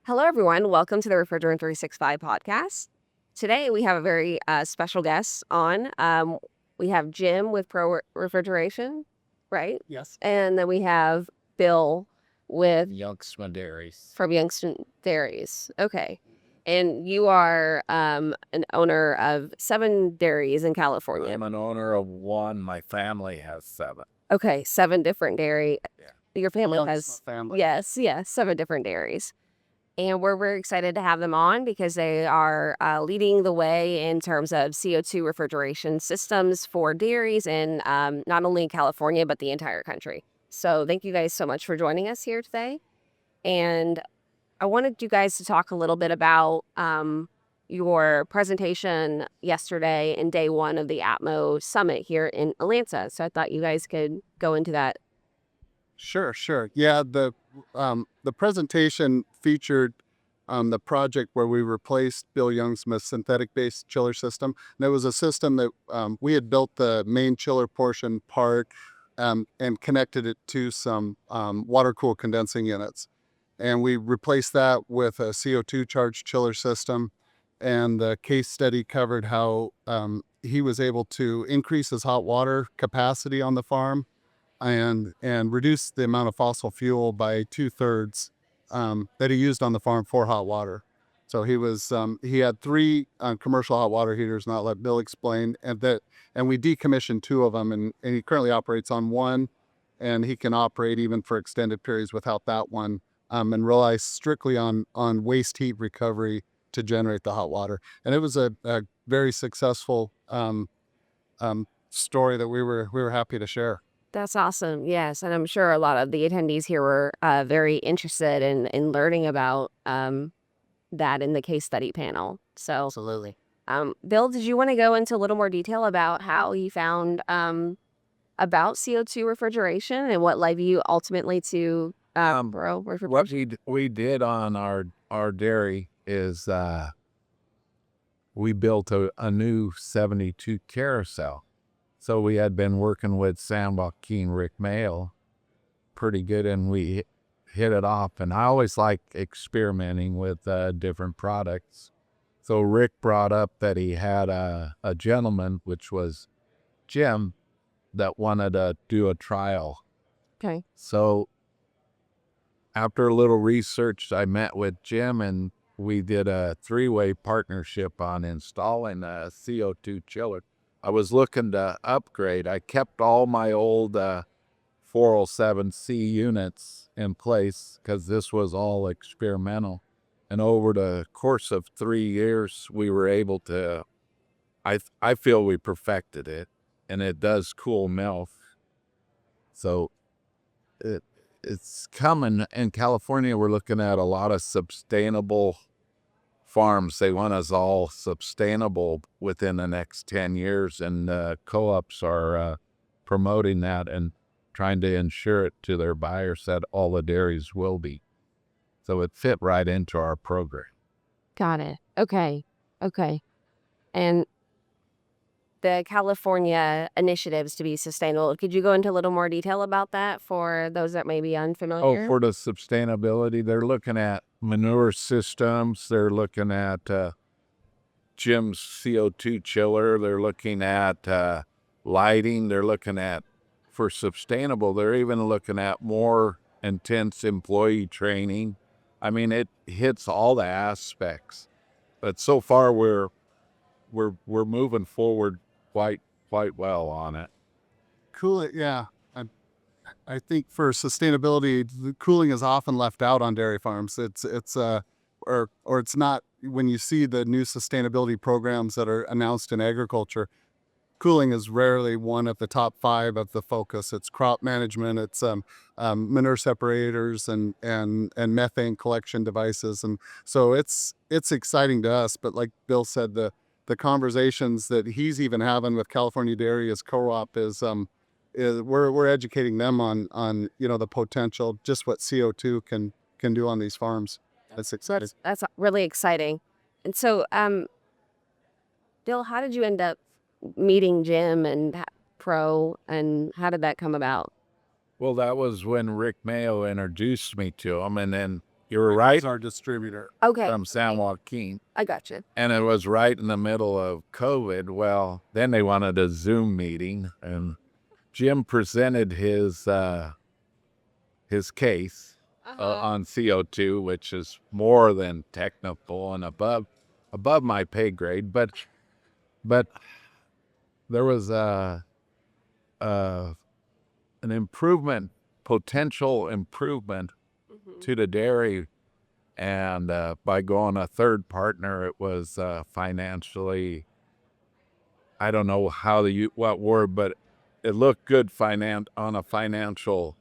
Hello, everyone. Welcome to the Refrigerant 365 podcast. Today, we have a very special guest on. We have Jim with Pro Refrigeration, right? Yes. And then we have Bill with Jongsma Dairies. from Jongsma Dairies. Okay. And you are an owner of 7 dairies in California. I'm an owner of one. My family has 7. Okay, 7 different dairy. Yeah. Your family Jongsma has family. yes, 7 different dairies. And we're very excited to have them on because they are leading the way in terms of CO2 refrigeration systems for dairies in not only in California, but the entire country. So thank you guys so much for joining us here today. And I wanted you guys to talk a little bit about your presentation yesterday and day 1 of the ATMO Summit here in Atlanta. So I thought you guys could go into that. Sure. Yeah, the presentation featured the project where we replaced Bill Jongsma's synthetic-based chiller system. And it was a system that we had built the main chiller portion part and connected it to some water-cooled condensing units. And we replaced that with a CO2 charged chiller system. And the case study covered how he was able to increase his hot water capacity on the farm and reduce the amount of fossil fuel by 2/3 that he used on the farm for hot water. So he had 3 commercial hot water heaters, and I'll let Bill explain. And we decommissioned 2 of them, and he currently operates on one, and he can operate even for extended periods without that one, and relies strictly on waste heat recovery to generate the hot water. And it was a very successful story that we were happy to share. That's awesome. Yes. And I'm sure a lot of the attendees here were very interested in learning about that in the case study panel. So, Absolutely. Bill, did you want to go into a little more detail about how you found about CO2 refrigeration and what led you ultimately to Pro Refrigeration? What we did on our dairy is we built a new 72 carousel. So we had been working with San Joaquin Rick Mayo pretty good, and we hit it off. And I always like experimenting with different products. So Rick brought up that he had a gentleman, which was Jim, that wanted to do a trial. Okay. So after a little research, I met with Jim, and we did a 3-way partnership on installing a CO2 chiller. I was looking to upgrade. I kept all my old 407C units in place because this was all experimental. And over the course of 3 years, we were able to, I feel we perfected it, and it does cool milk. So it's coming. In California, we're looking at a lot of sustainable farms. They want us all sustainable within the next 10 years, and co-ops are promoting that and trying to ensure it to their buyers that all the dairies will be. So it fit right into our program. Got it. Okay. And the California initiatives to be sustainable, could you go into a little more detail about that for those that may be unfamiliar? Oh, for the sustainability, they're looking at manure systems. They're looking at Jim's CO2 chiller. They're looking at lighting. They're looking at, for sustainable, they're even looking at more intense employee training. I mean, it hits all the aspects. But so far, we're moving forward quite well on it. Cool. Yeah. I think for sustainability, the cooling is often left out on dairy farms. It's not. When you see the new sustainability programs that are announced in agriculture, cooling is rarely one of the top 5 of the focus. It's crop management, it's manure separators, and methane collection devices. And so it's exciting to us. But like Bill said, the conversations that he's even having with California Dairy as co-op is we're educating them on the potential, just what CO2 can do on these farms. That's exciting. That's really exciting. And so, Bill, how did you end up meeting Jim and Pro, and how did that come about? Well, that was when Rick Mayo introduced me to him, and then You were right. It's our distributor. Okay. From San Joaquin. I gotcha. And it was right in the middle of COVID. Well, then they wanted a Zoom meeting, and Jim presented his case on CO2, which is more than technical and above my pay grade. But there was an improvement, potential improvement to the dairy. And by going a third partner, it was financially, I don't know what word, but it looked good on a financial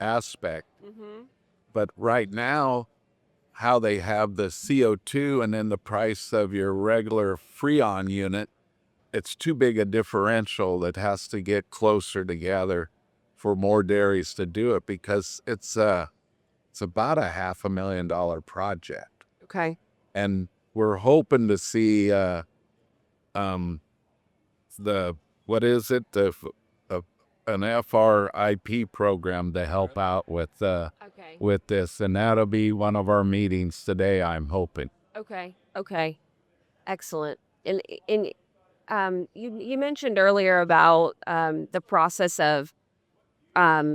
aspect. But right now, how they have the CO2 and then the price of your regular Freon unit, it's too big a differential that has to get closer together for more dairies to do it, because it's about a $500,000 project. Okay. And we're hoping to see what is it? An FRIP program to help out with this, and that'll be one of our meetings today, I'm hoping. Okay. Excellent. And you mentioned earlier about the process of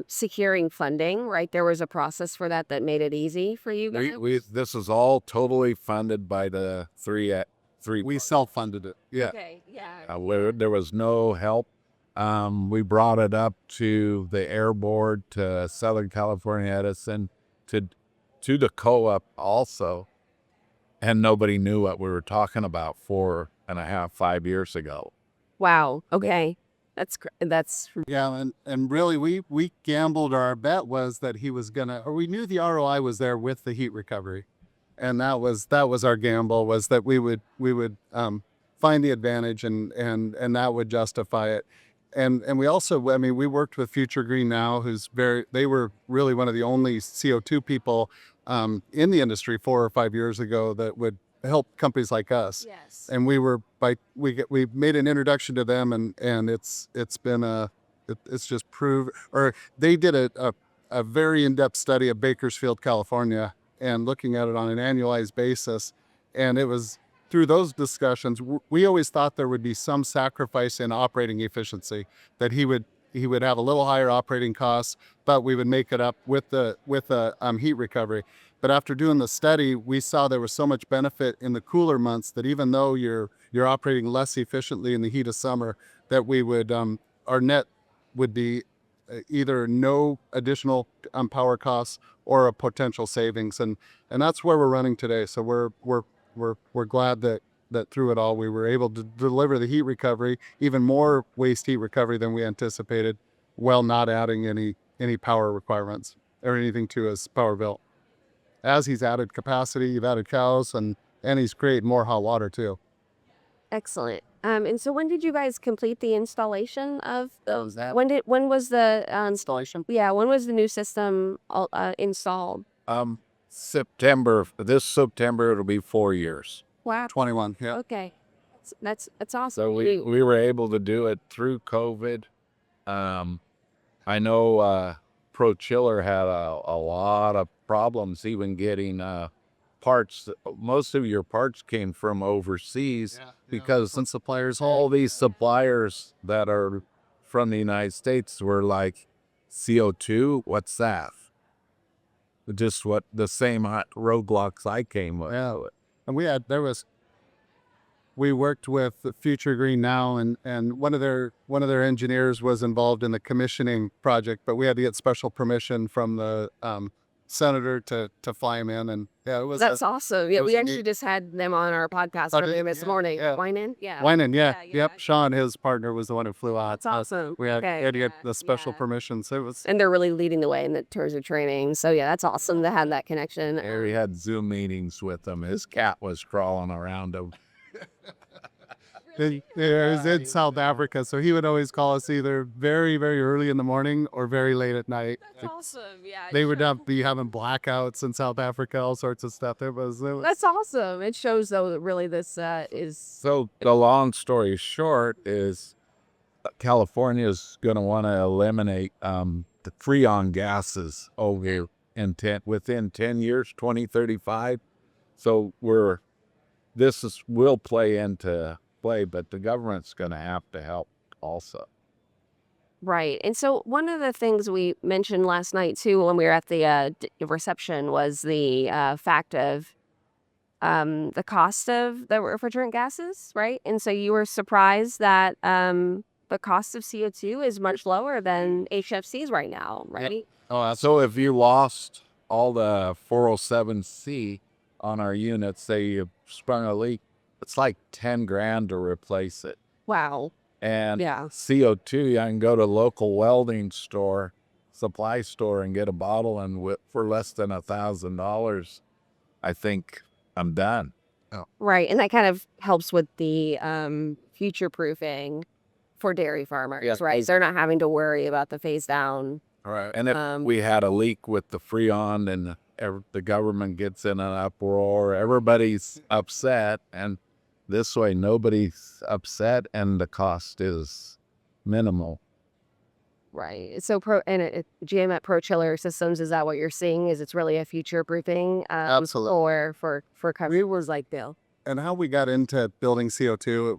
securing funding, right? There was a process for that made it easy for you guys. This is all totally funded by the three. We self-funded it. Yeah. Okay. Yeah. Where there was no help. We brought it up to the Air Board, to Southern California Edison, to the co-op also, and nobody knew what we were talking about 4.5, 5 years ago. Wow. Okay. That's Yeah, and really we gambled. Our bet was that he was gonna, or we knew the ROI was there with the heat recovery, and that was our gamble, was that we would find the advantage and that would justify it. And we also, I mean, we worked with Future Green Now, they were really one of the only CO2 people in the industry 4 or 5 years ago that would help companies like us. yes. And we made an introduction to them, and it's been it's just proved, or they did a very in-depth study of Bakersfield, California, and looking at it on an annualized basis. And it was through those discussions, we always thought there would be some sacrifice in operating efficiency, that he would have a little higher operating costs, but we would make it up with the heat recovery. But after doing the study, we saw there was so much benefit in the cooler months that even though you're operating less efficiently in the heat of summer, that we would our net would be either no additional power costs or a potential savings, and that's where we're running today. So we're glad that through it all we were able to deliver the heat recovery, even more waste heat recovery than we anticipated, while not adding any power requirements or anything to his power bill. As he's added capacity, you've added cows, and he's created more hot water too. Excellent. And so when did you guys complete the installation of those? that? When was the Installation? yeah, when was the new system installed? September. This September it'll be 4 years. Wow. 21. Yeah. Okay. That's awesome. So we were able to do it through COVID. I know Pro Chiller had a lot of problems even getting parts. Most of your parts came from overseas, because some suppliers. all these suppliers that are from the United States were like, CO2, what's that? Just what the same roadblocks I came with. Yeah, and we worked with Future Green Now, and one of their engineers was involved in the commissioning project, but we had to get special permission from the senator to fly him in, and yeah, it was. That's awesome. Yeah, it was we actually neat. just had them on our podcast Oh, did earlier you? this Yeah, morning. yeah. Winan? Yeah. Winan, yeah. Yeah, Yep. yeah. Sean, his partner, was the one who flew out. That's awesome. We had, Okay, had to get yeah, the special yeah. permission, so it was. And they're really leading the way in the terms of training. So yeah, that's awesome to have that connection. We had Zoom meetings with him. His cat was crawling around him. It was in South Africa, so he would always call us either very, very early in the morning or very late at night. That's awesome. Yeah. They would be having blackouts in South Africa, all sorts of stuff. It was That's awesome. It shows though that really this is. So the long story short is California is going to want to eliminate the freon gases over within 10 years, 2035. So will play into play, but the government's going to have to help also. Right. And so one of the things we mentioned last night too when we were at the reception was the fact of the cost of the refrigerant gases, right? And so you were surprised that the cost of CO2 is much lower than HFCs right now, right? Oh, so if you lost all the 407C on our units, say you sprung a leak, it's like 10 grand to replace it. Wow. And Yeah. CO2, I can go to local welding store, supply store, and get a bottle, and for less than $1,000, I think I'm done. Right. And that kind of helps with the future proofing for dairy farmers, Yeah. right? They're not having to worry about the phase down. All right. And if we had a leak with the Freon and the government gets in an uproar, everybody's upset, and this way nobody's upset and the cost is minimal. Right. So GM at Pro Chiller Systems, is that what you're seeing? Is it's really a future proofing Absolutely. or for customers like Bill? And how we got into building CO2,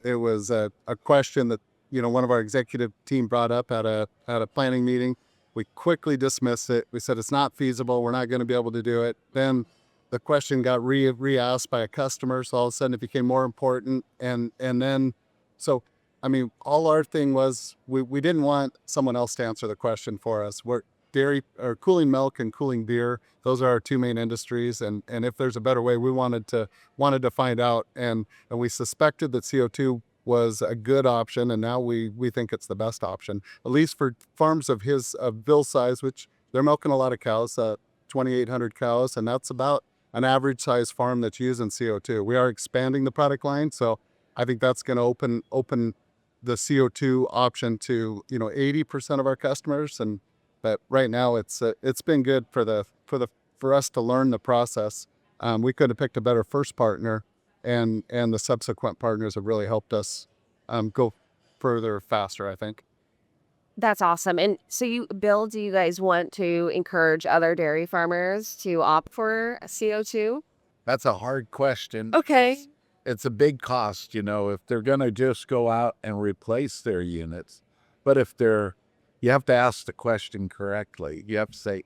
it was a question that, you know, one of our executive team brought up at a planning meeting. We quickly dismissed it. We said it's not feasible. We're not going to be able to do it. Then the question got re-asked by a customer, so all of a sudden it became more important. And then, so I mean, all our thing was we didn't want someone else to answer the question for us. We're dairy or cooling milk and cooling beer. Those are our two main industries. And if there's a better way, we wanted to find out. And we suspected that CO2 was a good option. And now we think it's the best option, at least for farms of Bill's size, which they're milking a lot of cows, 2,800 cows. And that's about an average size farm that's using CO2. We are expanding the product line. So I think that's going to open the CO2 option to, you know, 80% of our customers. But right now it's been good for us to learn the process. We could have picked a better first partner, and the subsequent partners have really helped us go further faster, I think. That's awesome. And so Bill, do you guys want to encourage other dairy farmers to opt for CO2? That's a hard question. Okay. It's a big cost, you know, if they're going to just go out and replace their units. But you have to ask the question correctly. You have to say,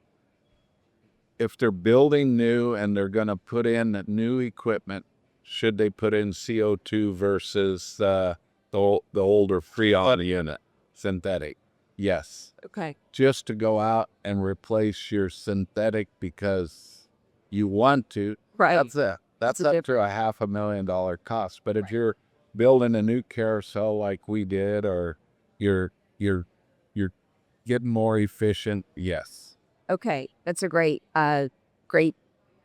if they're building new and they're going to put in new equipment, should they put in CO2 versus the older Freon unit, synthetic? Yes. Okay. Just to go out and replace your synthetic because you want to, Right. that's it. That's up to a $500,000 cost. But if you're building a new carousel like we did, or you're getting more efficient, yes. Okay. That's a great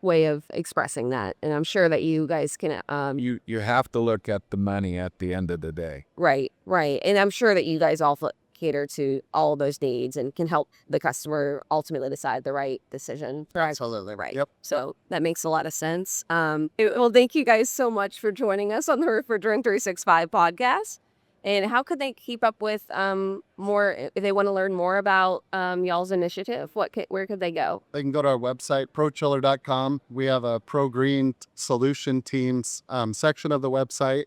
way of expressing that. And I'm sure that you guys can You have to look at the money at the end of the day. Right. And I'm sure that you guys all cater to all of those needs and can help the customer ultimately decide the right decision. Absolutely. Right. Yep. So that makes a lot of sense. Well, thank you guys so much for joining us on the Refrigerant 365 podcast. And how could they keep up with more if they want to learn more about y'all's initiative? Where could they go? They can go to our website, prochiller.com. We have a Pro Green Solution Teams section of the website.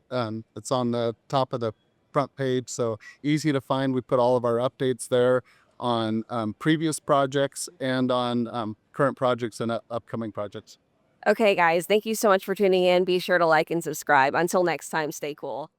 It's on the top of the front page, so easy to find. We put all of our updates there on previous projects and on current projects and upcoming projects. Okay, guys, thank you so much for tuning in. Be sure to like and subscribe. Until next time, stay cool.